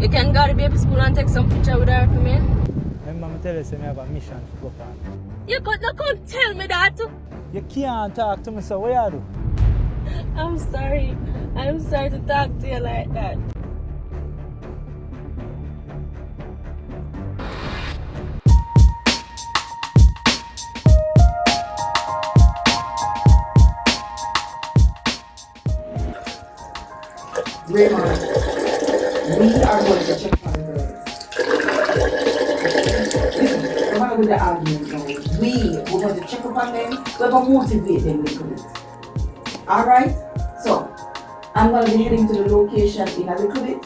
You can go to baby school and take some picture with her for me. Remember me tell you say me have a mission to go on. You could not come tell me that. You can't talk to me, so what you do? I'm sorry. I'm sorry to talk to you like that. Raymond, we are going to check on the girls. Listen, no matter what the argument goes, we're going to check up on them, we're going to motivate them a little bit. Alright? So, I'm going to be heading to the location in a little bit,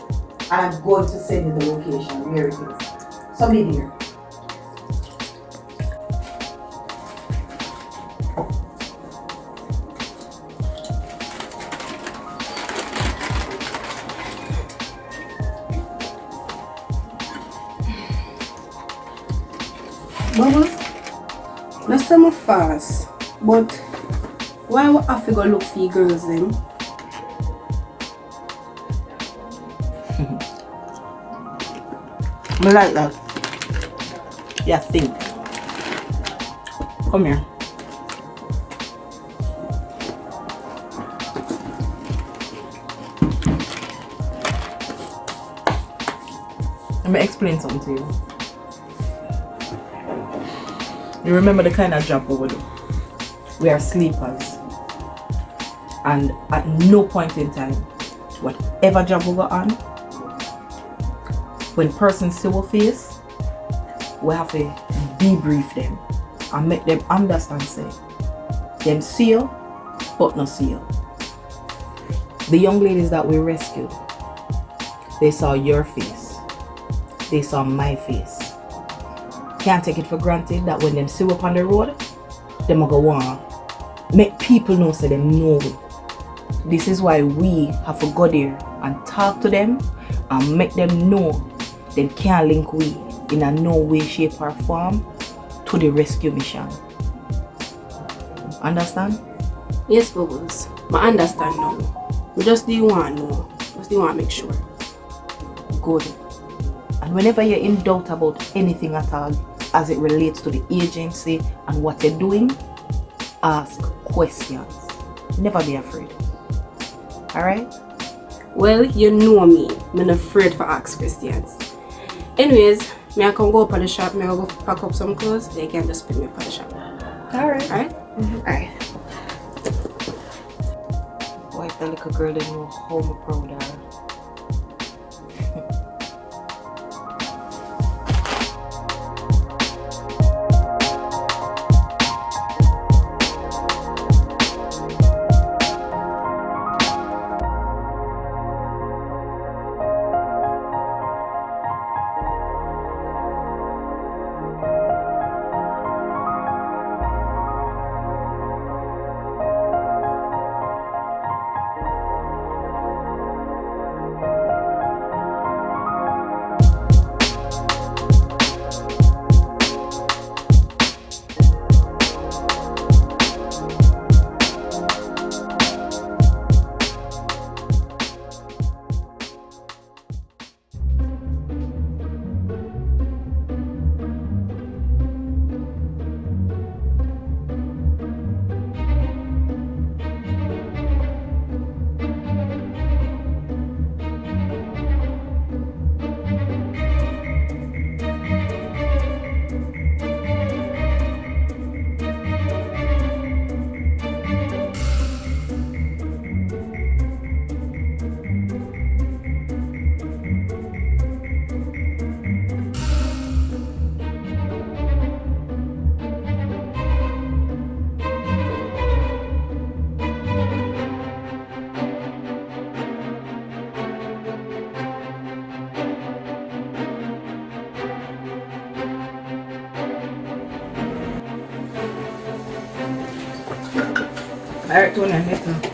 and I'm going to send you the location where it is. So, be there. Bubbles, not so fast, but why we have to go look for girls then? I like that. Yeah, think. Come here. Let me explain something to you. You remember the kind of job we do? We are sleepers. And at no point in time, whatever job we go on, when persons see our face, we have to debrief them and make them understand, say, them see you, but not see you. The young ladies that we rescued, they saw your face. They saw my face. Can't take it for granted that when them see up on the road, them go want make people know so them know we. This is why we have to go there and talk to them and make them know they can't link we in a no way, shape or form to the rescue mission. Understand? Yes, Bubbles. I understand now. We just do want to know. Just do want to make sure. Good. And whenever you're in doubt about anything at all as it relates to the agency and what they're doing, ask questions. Never be afraid. Alright? Well, you know me. I'm not afraid for ask questions. Anyways, I can go up on the shop, I go pack up some clothes, they can just pick me up on the shop. Alright. Alright? Alright. Why if the little girl didn't know how I'm proud of her? Alright, Tony, I'm here.